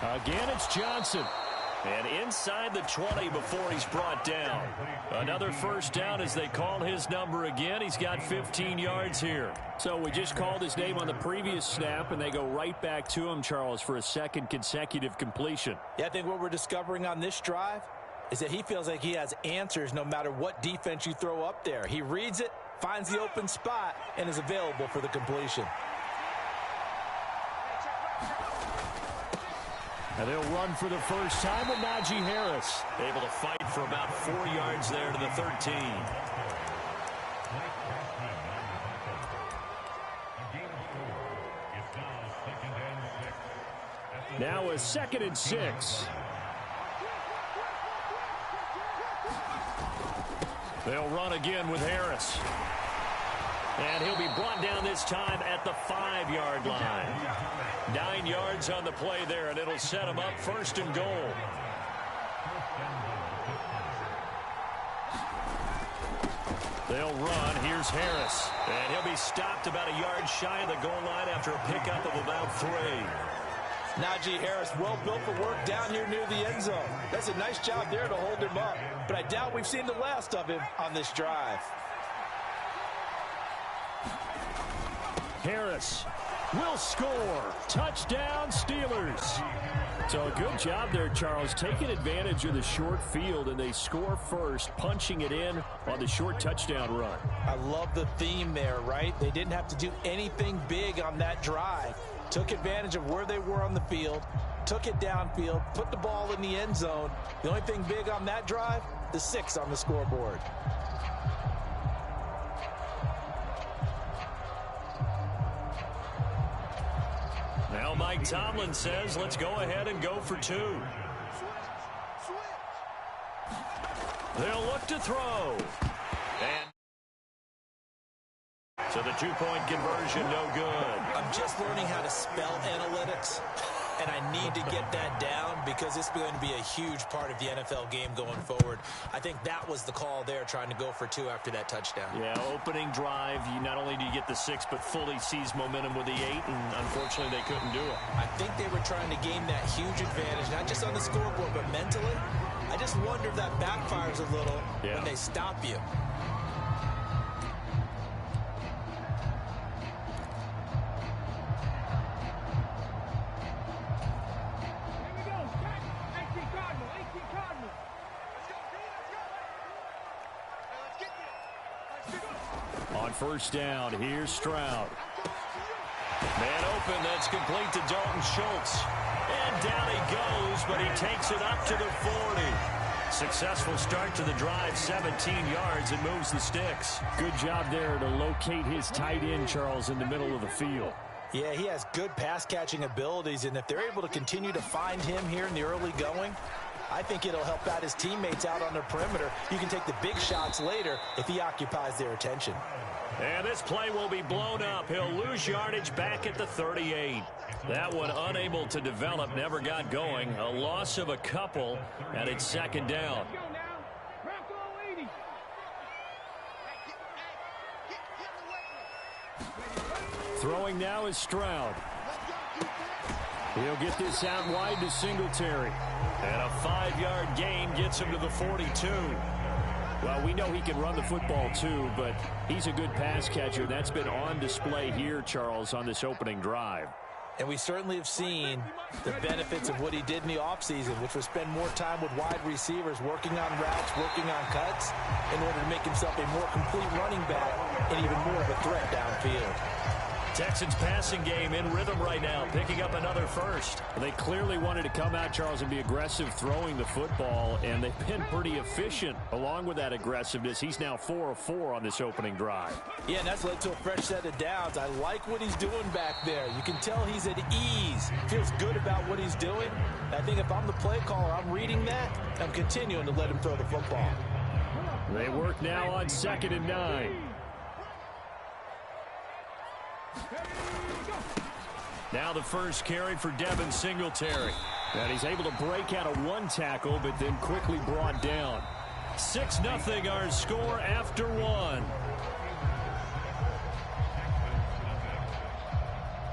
Again, it's Johnson. And inside the 20 before he's brought down. Another first down as they call his number again. He's got 15 yards here. So we just called his name on the previous snap, and they go right back to him, Charles, for a second consecutive completion. Yeah, I think what we're discovering on this drive is that he feels like he has answers no matter what defense you throw up there. He reads it, finds the open spot, and is available for the completion. And they'll run for the first time with Najee Harris. Able to fight for about 4 yards there to the 13. Now a 2nd and 6. They'll run again with Harris. And he'll be brought down this time at the 5-yard line. 9 yards on the play there, and it'll set him up 1st and goal. They'll run. Here's Harris. And he'll be stopped about a yard shy of the goal line after a pickup of about 3. Najee Harris, well built for work down here near the end zone. That's a nice job there to hold him up. But I doubt we've seen the last of him on this drive. Harris will score. Touchdown, Steelers. So a good job there, Charles, taking advantage of the short field, and they score first, punching it in on the short touchdown run. I love the theme there, right? They didn't have to do anything big on that drive. Took advantage of where they were on the field, took it downfield, put the ball in the end zone. The only thing big on that drive, the 6 on the scoreboard. Now Mike Tomlin says, let's go ahead and go for 2. They'll look to throw. And so the 2-point conversion, no good. I'm just learning how to spell analytics, and I need to get that down because it's going to be a huge part of the NFL game going forward. I think that was the call there, trying to go for 2 after that touchdown. Yeah, opening drive, you not only do you get the 6, but fully seize momentum with the 8, and unfortunately they couldn't do it. I think they were trying to gain that huge advantage, not just on the scoreboard, but mentally. I just wonder if that backfires a little when they stop you. On first down, here's Stroud. Man open, that's complete to Dalton Schultz. And down he goes, but he takes it up to the 40. Successful start to the drive, 17 yards, and moves the sticks. Good job there to locate his tight end, Charles, in the middle of the field. Yeah, he has good pass-catching abilities, and if they're able to continue to find him here in the early going, I think it'll help out his teammates out on the perimeter. You can take the big shots later if he occupies their attention. And this play will be blown up. He'll lose yardage back at the 38. That one unable to develop, never got going. A loss of a couple, and it's 2nd down. Throwing now is Stroud. He'll get this out wide to Singletary. And a 5-yard gain gets him to the 42. Well, we know he can run the football too, but he's a good pass catcher. That's been on display here, Charles, on this opening drive. And we certainly have seen the benefits of what he did in the offseason, which was spend more time with wide receivers, working on routes, working on cuts, in order to make himself a more complete running back and even more of a threat downfield. Texans passing game in rhythm right now, picking up another first. They clearly wanted to come out, Charles, and be aggressive throwing the football, and they've been pretty efficient along with that aggressiveness. He's now 4 of 4 on this opening drive. Yeah, and that's led to a fresh set of downs. I like what he's doing back there. You can tell he's at ease, feels good about what he's doing. I think if I'm the play caller, I'm reading that, I'm continuing to let him throw the football. They work now on 2nd and 9. Now the first carry for Devin Singletary. And he's able to break out of 1 tackle, but then quickly brought down. 6-0 our score after 1.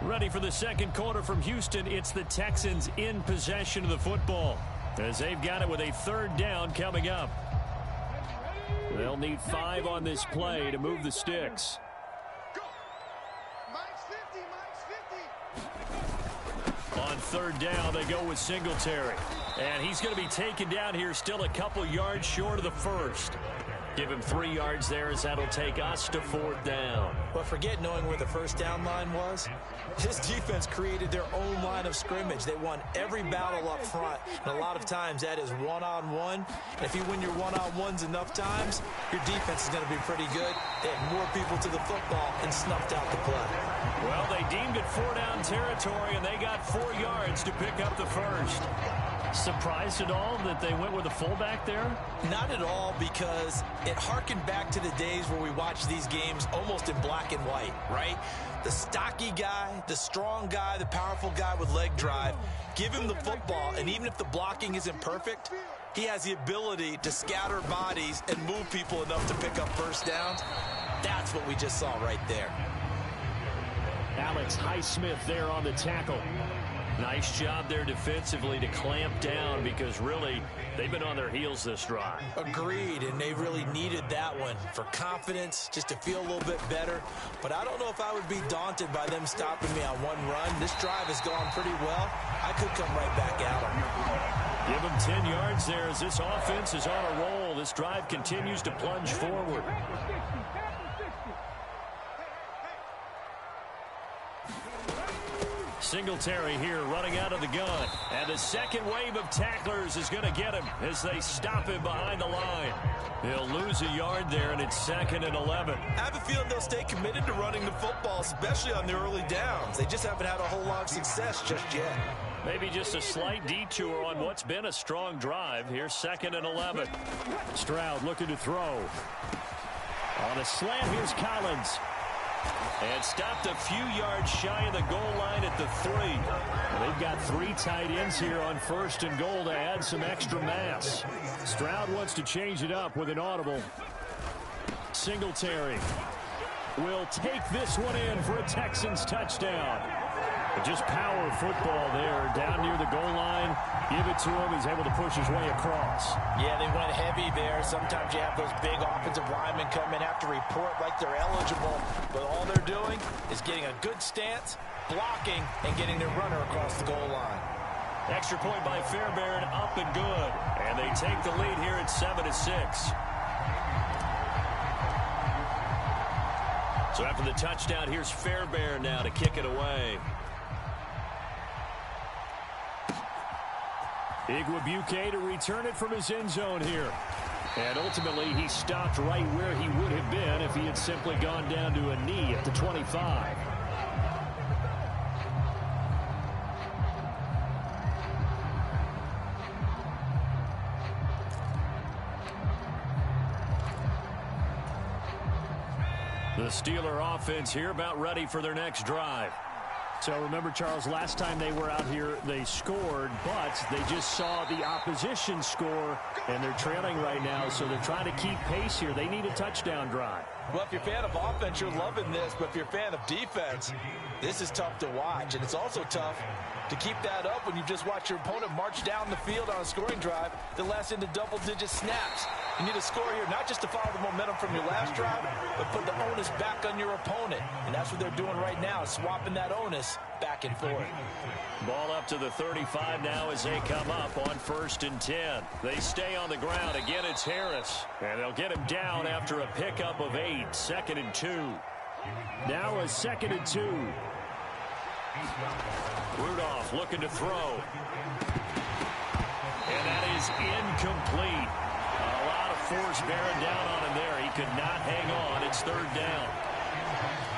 Ready for the second quarter from Houston. It's the Texans in possession of the football as they've got it with a third down coming up. They'll need 5 on this play to move the sticks. On third down, they go with Singletary. And he's going to be taken down here still a couple yards short of the first. Give him 3 yards there as that'll take us to 4th down. But forget knowing where the first down line was. This defense created their own line of scrimmage. They won every battle up front. And a lot of times that is one-on-one. And if you win your one-on-ones enough times, your defense is going to be pretty good. They had more people to the football and snuffed out the play. Well, they deemed it 4-down territory, and they got 4 yards to pick up the first. Surprised at all that they went with a fullback there? Not at all, because it harkened back to the days where we watched these games almost in black and white, right? The stocky guy, the strong guy, the powerful guy with leg drive. Give him the football, and even if the blocking isn't perfect, he has the ability to scatter bodies and move people enough to pick up first downs. That's what we just saw right there. Alex Highsmith there on the tackle. Nice job there defensively to clamp down, because really they've been on their heels this drive. Agreed, and they really needed that one for confidence, just to feel a little bit better. But I don't know if I would be daunted by them stopping me on one run. This drive has gone pretty well. I could come right back at them. Give them 10 yards there as this offense is on a roll. This drive continues to plunge forward. Singletary here running out of the gun. And the second wave of tacklers is going to get him as they stop him behind the line. He'll lose a yard there, and it's 2nd and 11. I have a feeling they'll stay committed to running the football, especially on the early downs. They just haven't had a whole lot of success just yet. Maybe just a slight detour on what's been a strong drive. Here's 2nd and 11. Stroud looking to throw. On a slant, here's Collins. And stopped a few yards shy of the goal line at the 3. Well, they've got 3 tight ends here on 1st and goal to add some extra mass. Stroud wants to change it up with an audible. Singletary will take this one in for a Texans touchdown. Just power football there down near the goal line. Give it to him. He's able to push his way across. Yeah, they went heavy there. Sometimes you have those big offensive linemen come in, have to report like they're eligible. But all they're doing is getting a good stance, blocking, and getting their runner across the goal line. Extra point by Fairbairn, up and good. And they take the lead here at 7-6. So after the touchdown, here's Fairbairn now to kick it away. Igwebuike to return it from his end zone here. And ultimately, he stopped right where he would have been if he had simply gone down to a knee at the 25. The Steeler offense here about ready for their next drive. So remember, Charles, last time they were out here, they scored, but they just saw the opposition score, and they're trailing right now, so they're trying to keep pace here. They need a touchdown drive. Well, if you're a fan of offense, you're loving this, but if you're a fan of defense, this is tough to watch, and it's also tough to keep that up when you just watch your opponent march down the field on a scoring drive that lasts into double-digit snaps. You need a score here, not just to follow the momentum from your last drive, but put the onus back on your opponent. And that's what they're doing right now, swapping that onus back and forth. Ball up to the 35 now as they come up on 1st and 10. They stay on the ground. Again, it's Harris. And they'll get him down after a pickup of 8. 2nd and 2. Now a 2nd and 2. Rudolph looking to throw. And that is incomplete. A lot of force bearing down on him there. He could not hang on. It's 3rd down.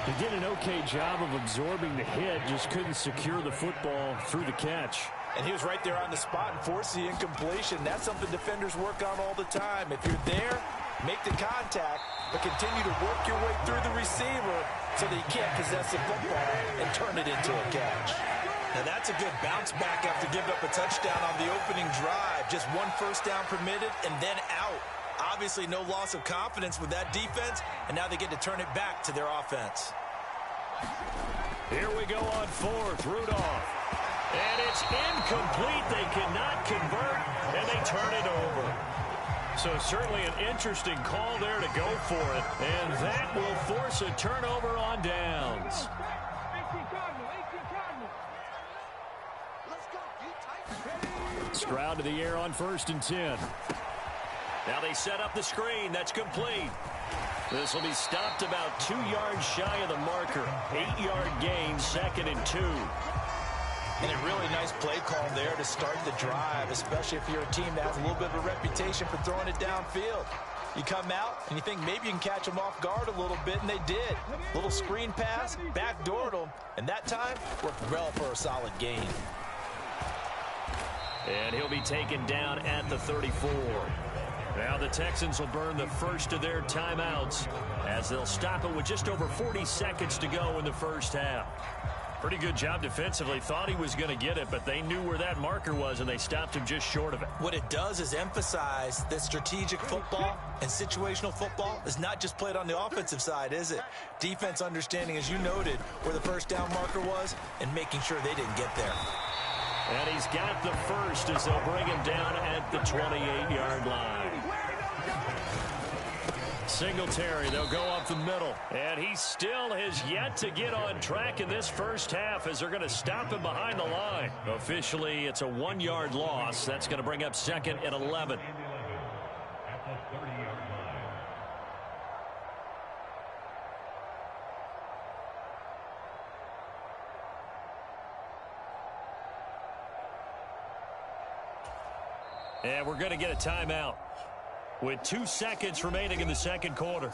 They did an okay job of absorbing the hit, just couldn't secure the football through the catch. And he was right there on the spot and forced the incompletion. That's something defenders work on all the time. If you're there, make the contact, but continue to work your way through the receiver so that you can't possess the football and turn it into a catch. Now that's a good bounce back after giving up a touchdown on the opening drive. Just 1 first down permitted and then out. Obviously no loss of confidence with that defense, and now they get to turn it back to their offense. Here we go on fourth. Rudolph. And it's incomplete. They cannot convert, and they turn it over. So certainly an interesting call there to go for it. And that will force a turnover on downs. Stroud to the air on 1st and 10. Now they set up the screen. That's complete. This will be stopped about 2 yards shy of the marker. 8-yard gain, 2nd and 2. And a really nice play call there to start the drive, especially if you're a team that has a little bit of a reputation for throwing it downfield. You come out and you think maybe you can catch them off guard a little bit, and they did. Little screen pass, backdoored them, and that time worked well for a solid gain. And he'll be taken down at the 34. Now the Texans will burn the first of their timeouts as they'll stop it with just over 40 seconds to go in the first half. Pretty good job defensively. Thought he was going to get it, but they knew where that marker was, and they stopped him just short of it. What it does is emphasize that strategic football and situational football is not just played on the offensive side, is it? Defense understanding, as you noted, where the first down marker was and making sure they didn't get there. And he's got the first as they'll bring him down at the 28-yard line. Singletary, they'll go up the middle. And he still has yet to get on track in this first half as they're going to stop him behind the line. Officially, it's a 1-yard loss. That's going to bring up 2nd and 11. And we're going to get a timeout with 2 seconds remaining in the second quarter.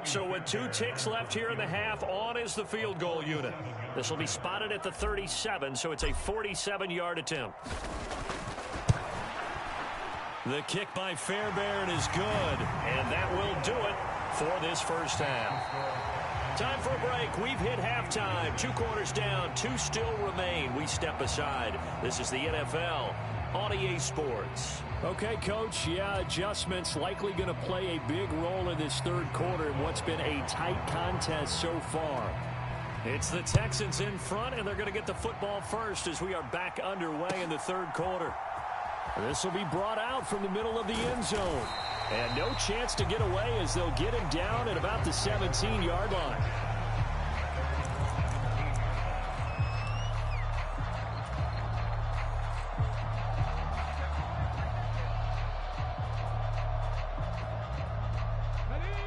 So with 2 ticks left here in the half, on is the field goal unit. This will be spotted at the 37, so it's a 47-yard attempt. The kick by Fairbairn is good, and that will do it for this first half. Time for a break. We've hit halftime. 2 quarters down, 2 still remain. We step aside. This is the NFL on EA Sports. Okay, Coach, yeah, adjustments likely going to play a big role in this third quarter in what's been a tight contest so far. It's the Texans in front, and they're going to get the football first as we are back underway in the third quarter. This will be brought out from the middle of the end zone. And no chance to get away as they'll get him down at about the 17-yard line.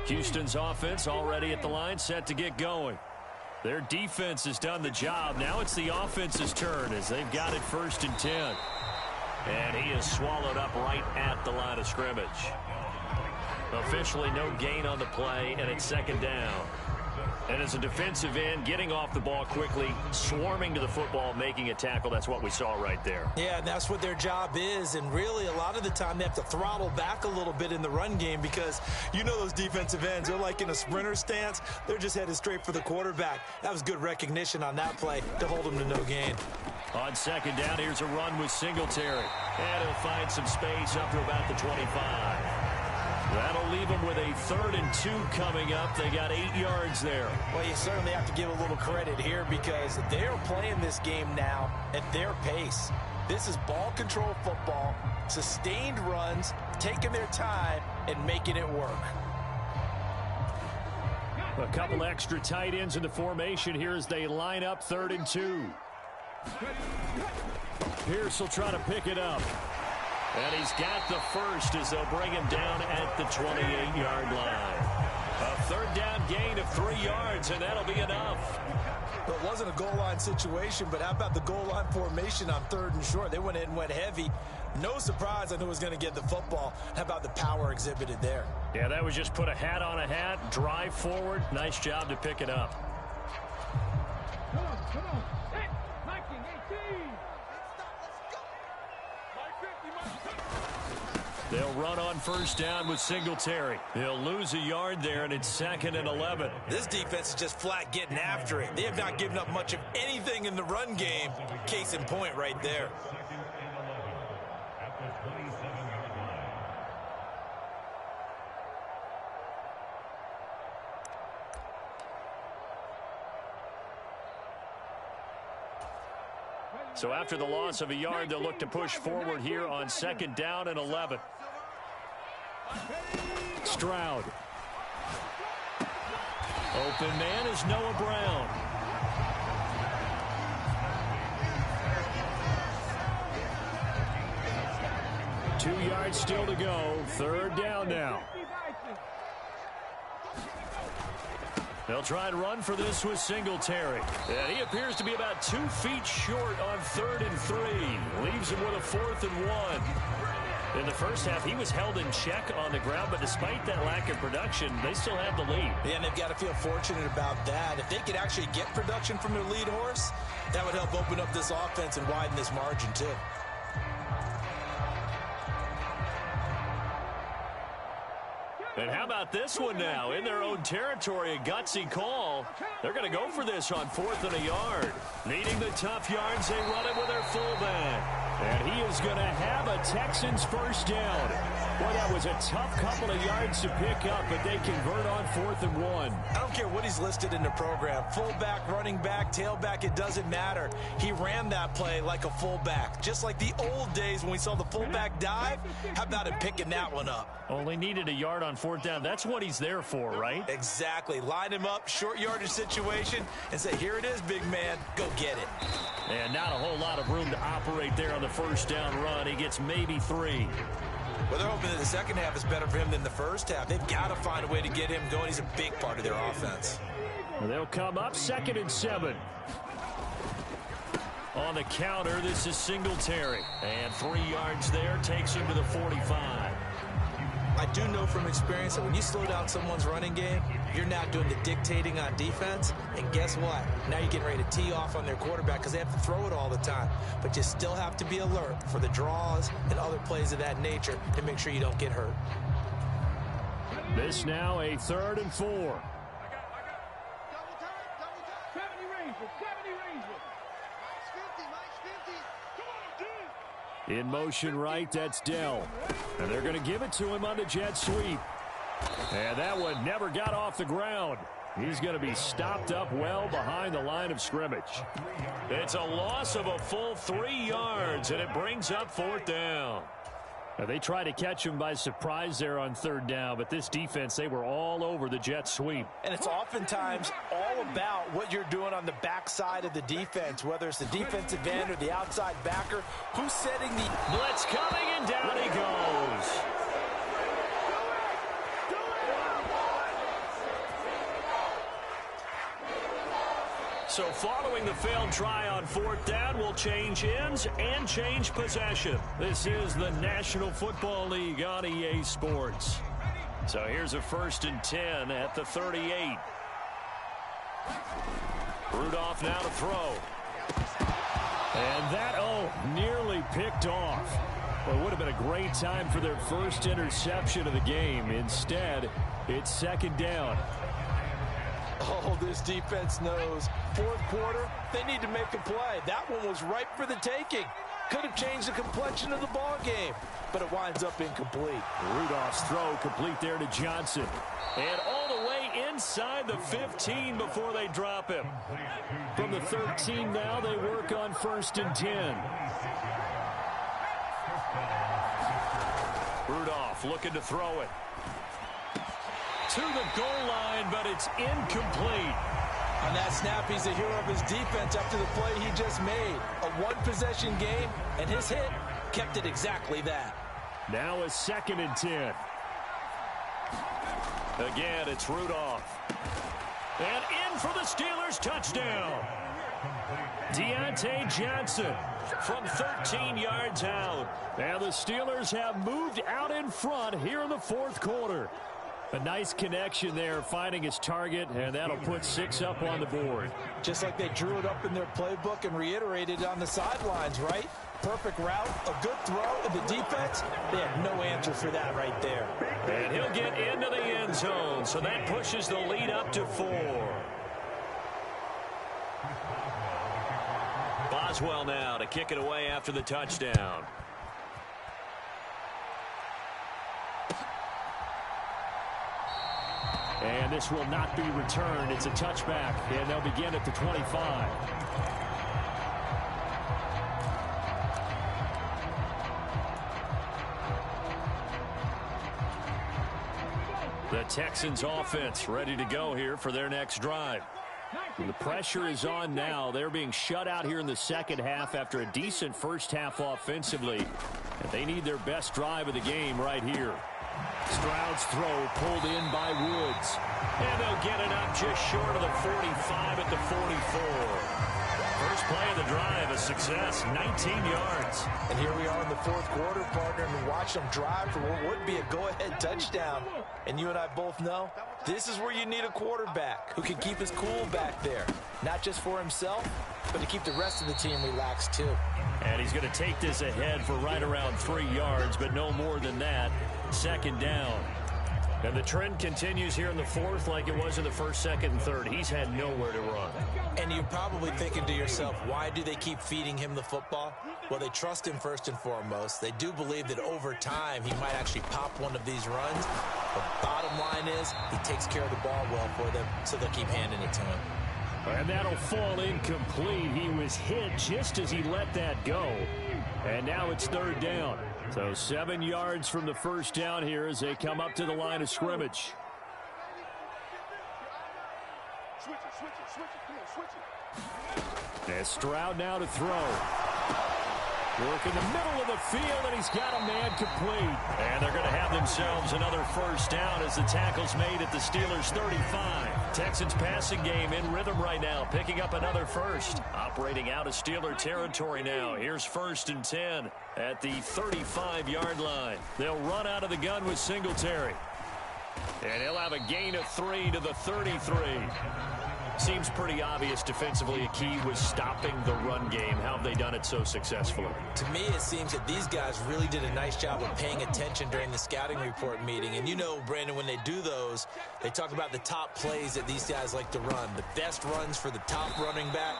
Houston's offense already at the line, set to get going. Their defense has done the job. Now it's the offense's turn as they've got it 1st and 10. And he is swallowed up right at the line of scrimmage. Officially no gain on the play, and it's 2nd down. And as a defensive end, getting off the ball quickly, swarming to the football, making a tackle, that's what we saw right there. Yeah, and that's what their job is, and really a lot of the time they have to throttle back a little bit in the run game because you know those defensive ends, they're like in a sprinter stance. They're just headed straight for the quarterback. That was good recognition on that play to hold them to no gain. On 2nd down, here's a run with Singletary. And he'll find some space up to about the 25. That'll leave them with a 3rd and 2 coming up. They got 8 yards there. Well, you certainly have to give a little credit here because they're playing this game now at their pace. This is ball control football, sustained runs, taking their time, and making it work. A couple extra tight ends in the formation here as they line up 3rd and 2. Pierce will try to pick it up. And he's got the first as they'll bring him down at the 28-yard line. A 3rd down gain of 3 yards, and that'll be enough. Well, it wasn't a goal line situation, but how about the goal line formation on 3rd and short? They went in and went heavy. No surprise on who was going to get the football. How about the power exhibited there? Yeah, that was just put a hat on a hat, drive forward. Nice job to pick it up. Come on. Hey, Mikey, 18. They'll run on 1st down with Singletary. They'll lose a yard there, and it's 2nd and 11. This defense is just flat getting after it. They have not given up much of anything in the run game. Case in point right there. So after the loss of a yard, they'll look to push forward here on 2nd down and 11. Stroud. Open man is Noah Brown. Two yards still to go. 3rd down now. They'll try and run for this with Singletary. And he appears to be about 2 feet short on 3rd and 3. Leaves him with a 4th and 1. In the first half, he was held in check on the ground, but despite that lack of production, they still have the lead. Yeah, and they've got to feel fortunate about that. If they could actually get production from their lead horse, that would help open up this offense and widen this margin, too. And how about this one now? In their own territory, a gutsy call. They're going to go for this on 4th and a yard. Needing the tough yards, they run it with their fullback. And he is going to have a Texans first down. Boy, that was a tough couple of yards to pick up, but they convert on 4th and 1. I don't care what he's listed in the program. Fullback, running back, tailback, it doesn't matter. He ran that play like a fullback. Just like the old days when we saw the fullback dive. How about him picking that one up? Only needed a yard on 4th down. That's what he's there for, right? Exactly. Line him up, short yardage situation, and say, here it is, big man. Go get it. And not a whole lot of room to operate there on the first down run. He gets maybe 3. Well, they're hoping that the second half is better for him than the first half. They've got to find a way to get him going. He's a big part of their offense. Well, they'll come up 2nd and 7. On the counter, this is Singletary. And 3 yards there takes him to the 45. I do know from experience that when you slow down someone's running game, you're not doing the dictating on defense. And guess what? Now you're getting ready to tee off on their quarterback because they have to throw it all the time. But you still have to be alert for the draws and other plays of that nature to make sure you don't get hurt. This now a 3rd and 4. Double time. 70 Rangers. 70 Rangers. Mike's 50. Come on, dude. In motion right, that's Dell. And they're going to give it to him on the jet sweep. And that one never got off the ground. He's going to be stopped up well behind the line of scrimmage. It's a loss of a full 3 yards, and it brings up 4th down. Now, they try to catch him by surprise there on 3rd down, but this defense, they were all over the jet sweep. And it's oftentimes all about what you're doing on the backside of the defense, whether it's the defensive end or the outside backer. Who's setting the blitz coming, and down he goes. So following the failed try on 4th down, we'll change ends and change possession. This is the National Football League on EA Sports. So here's a 1st and 10 at the 38. Rudolph now to throw. And that, nearly picked off. Well, it would have been a great time for their first interception of the game. Instead, it's 2nd down. Oh, this defense knows. 4th quarter, they need to make a play. That one was ripe for the taking. Could have changed the complexion of the ball game, but it winds up incomplete. Rudolph's throw complete there to Johnson. And all the way inside the 15 before they drop him. From the 13 now, they work on 1st and 10. Rudolph looking to throw it. To the goal line, but it's incomplete. On that snap, he's the hero of his defense after the play he just made. A one-possession game, and his hit kept it exactly that. Now a 2nd and 10. Again, it's Rudolph. And in for the Steelers touchdown. Deontay Johnson from 13 yards out. And the Steelers have moved out in front here in the 4th quarter. A nice connection there, finding his target, and that'll put 6 up on the board. Just like they drew it up in their playbook and reiterated it on the sidelines, right? Perfect route, a good throw, and the defense, they had no answer for that right there. And he'll get into the end zone, so that pushes the lead up to 4. Boswell now to kick it away after the touchdown. And this will not be returned. It's a touchback, and they'll begin at the 25. The Texans offense ready to go here for their next drive. The pressure is on now. They're being shut out here in the second half after a decent first half offensively. And they need their best drive of the game right here. Stroud's throw pulled in by Woods. And they'll get it up just short of the 45 at the 44. First play of the drive, a success, 19 yards. And here we are in the fourth quarter, partner, and watch them drive for what would be a go-ahead touchdown. And you and I both know this is where you need a quarterback who can keep his cool back there, not just for himself, but to keep the rest of the team relaxed too. And he's going to take this ahead for right around 3 yards, but no more than that. Second down. And the trend continues here in the fourth like it was in the first, second, and third. He's had nowhere to run. And you're probably thinking to yourself, why do they keep feeding him the football? Well, they trust him first and foremost. They do believe that over time he might actually pop one of these runs. The bottom line is he takes care of the ball well for them, so they'll keep handing it to him. And that'll fall incomplete. He was hit just as he let that go. And now it's third down. So 7 yards from the first down here as they come up to the line of scrimmage. And Stroud now to throw. Work in the middle of the field, and he's got a man complete. And they're going to have themselves another first down as the tackle's made at the Steelers' 35. Texans passing game in rhythm right now, picking up another first. Operating out of Steeler territory now. Here's 1st and 10 at the 35-yard line. They'll run out of the gun with Singletary. And he'll have a gain of 3 to the 33. Seems pretty obvious defensively a key was stopping the run game. How have they done it so successfully? To me, it seems that these guys really did a nice job of paying attention during the scouting report meeting. And you know, Brandon, when they do those, they talk about the top plays that these guys like to run. The best runs for the top running back,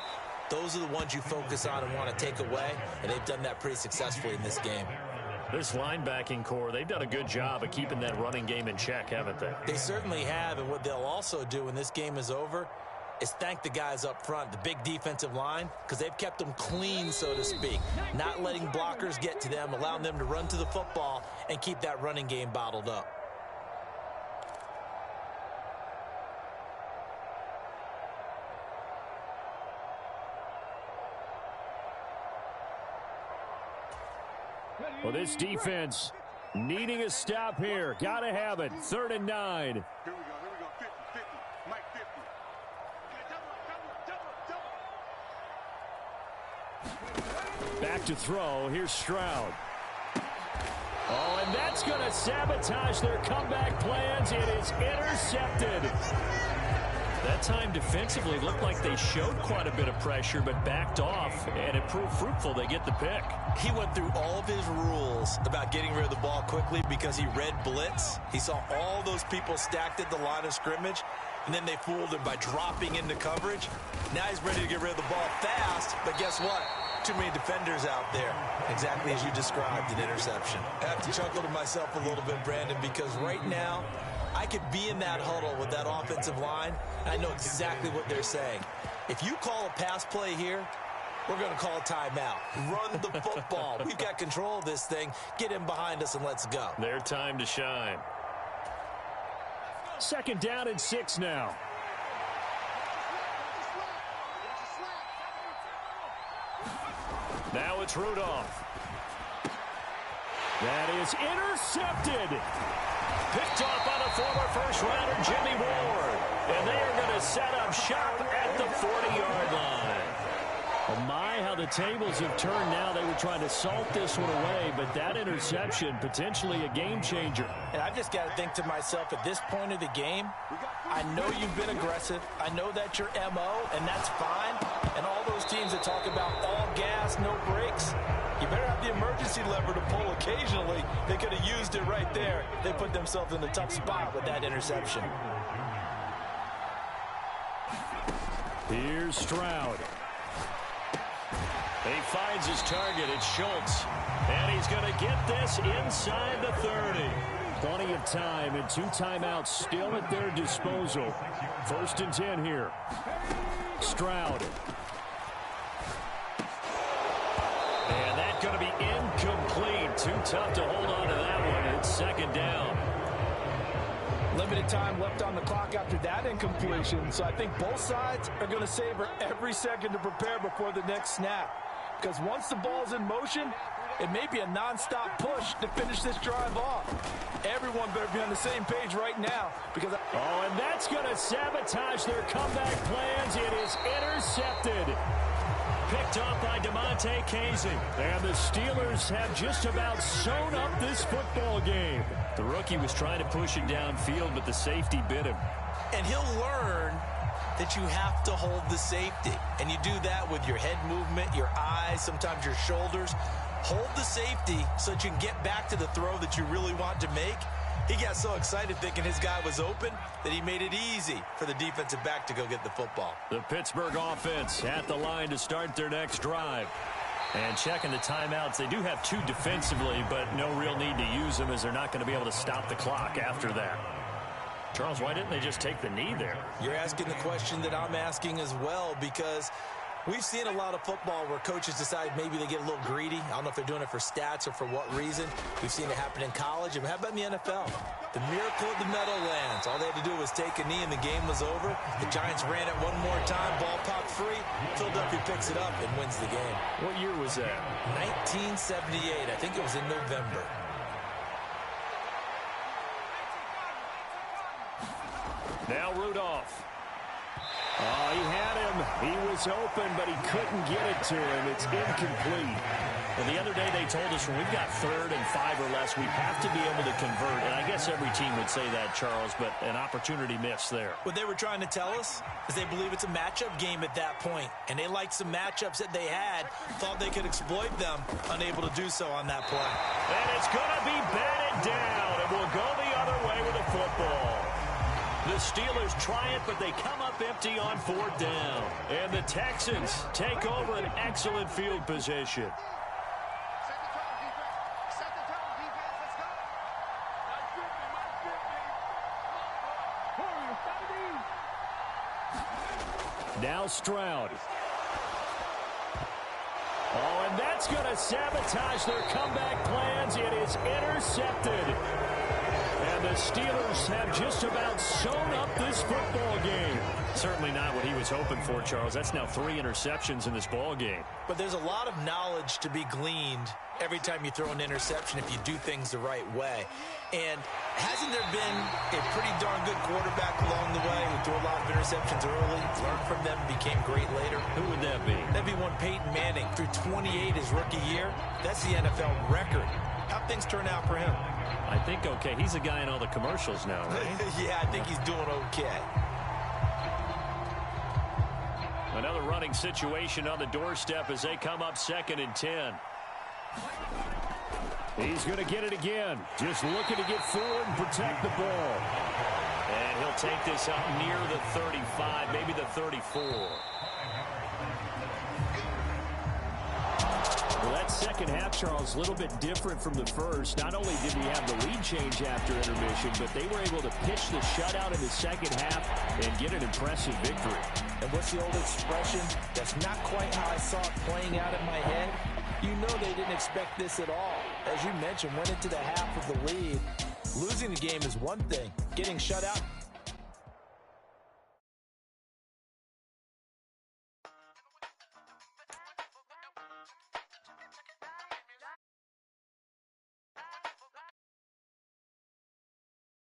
those are the ones you focus on and want to take away. And they've done that pretty successfully in this game. This linebacking core, they've done a good job of keeping that running game in check, haven't they? They certainly have. And what they'll also do when this game is over is thank the guys up front, the big defensive line, because they've kept them clean, so to speak, not letting blockers get to them, allowing them to run to the football and keep that running game bottled up. Well, this defense needing a stop here. Got to have it. 3rd and 9. Here we go. 50, 50. Mike 50. Back to throw. Here's Stroud. Oh, and that's going to sabotage their comeback plans. It is intercepted. That time defensively looked like they showed quite a bit of pressure but backed off, and it proved fruitful. They get the pick. He went through all of his rules about getting rid of the ball quickly because he read blitz. He saw all those people stacked at the line of scrimmage, and then they fooled him by dropping into coverage. Now he's ready to get rid of the ball fast, but guess what? Too many defenders out there. Exactly as you described, an interception. I have to chuckle to myself a little bit, Brandon, because right now I could be in that huddle with that offensive line, and I know exactly what they're saying. If you call a pass play here, we're going to call a timeout. Run the football. We've got control of this thing. Get in behind us and let's go. Their time to shine. 2nd down and 6 now. Now it's Rudolph. That is intercepted. Picked off by the former first-rounder Jimmy Ward. And they are going to set up shop at the 40-yard line. Oh my, how the tables have turned now. They were trying to salt this one away, but that interception, potentially a game changer. And I've just got to think to myself, at this point of the game, I know you've been aggressive. I know that's your MO, and that's fine. And all those teams that talk about all gas, no brakes, you better have the emergency lever to pull occasionally. They could have used it right there. They put themselves in a tough spot with that interception. Here's Stroud. He finds his target. It's Schultz. And he's going to get this inside the 30. Plenty of time and 2 timeouts still at their disposal. 1st and 10 here. Stroud. And that's going to be incomplete. Too tough to hold on to that one. It's 2nd down. Limited time left on the clock after that incompletion, so I think both sides are going to savor every second to prepare before the next snap. Because once the ball's in motion, it may be a non-stop push to finish this drive off. Everyone better be on the same page right now. Because and that's going to sabotage their comeback plans. It is intercepted. Picked off by Casey. And the Steelers have just about sewn up this football game. The rookie was trying to push it downfield, but the safety bit him. And he'll learn that you have to hold the safety. And you do that with your head movement, your eyes, sometimes your shoulders. Hold the safety so that you can get back to the throw that you really want to make. He got so excited thinking his guy was open that he made it easy for the defensive back to go get the football. The Pittsburgh offense at the line to start their next drive. And checking the timeouts, they do have 2 defensively, but no real need to use them as they're not going to be able to stop the clock after that. Charles, why didn't they just take the knee there? You're asking the question that I'm asking as well, because we've seen a lot of football where coaches decide maybe they get a little greedy. I don't know if they're doing it for stats or for what reason. We've seen it happen in college. And how about in the NFL? The miracle of the Meadowlands. All they had to do was take a knee and the game was over. The Giants ran it one more time. Ball popped free. Philadelphia picks it up and wins the game. What year was that? 1978. I think it was in November. Now Rudolph. Oh, he had him. He was open, but he couldn't get it to him. It's incomplete. Well, the other day they told us when we've got 3rd and 5 or less, we have to be able to convert. And I guess every team would say that, Charles, but an opportunity missed there. What they were trying to tell us is they believe it's a matchup game at that point. And they liked some matchups that they had, thought they could exploit them, unable to do so on that play. And it's going to be batted down. It will go the other way with the football. The Steelers try it, but they come up empty on 4th down. And the Texans take over an excellent field position. Now Stroud. Oh, and that's going to sabotage their comeback plans. It is intercepted. And the Steelers have just about sewn up this football game. Certainly not what he was hoping for, Charles. That's now 3 interceptions in this ball game. But there's a lot of knowledge to be gleaned every time you throw an interception if you do things the right way. And hasn't there been a pretty darn good quarterback along the way who threw a lot of interceptions early, learned from them, became great later? Who would that be? That'd be one Peyton Manning. Threw 28 his rookie year. That's the NFL record. How'd things turn out for him? I think okay. He's a guy in all the commercials now, right? Yeah, I think he's doing okay. Another running situation on the doorstep as they come up 2nd and 10. He's going to get it again. Just looking to get forward and protect the ball. And he'll take this up near the 35, maybe the 34. Well, that second half, Charles, a little bit different from the first. Not only did we have the lead change after intermission, but they were able to pitch the shutout in the second half and get an impressive victory. And what's the old expression? That's not quite how I saw it playing out in my head. You know they didn't expect this at all. As you mentioned, went into the half of the lead. Losing the game is one thing. Getting shut out,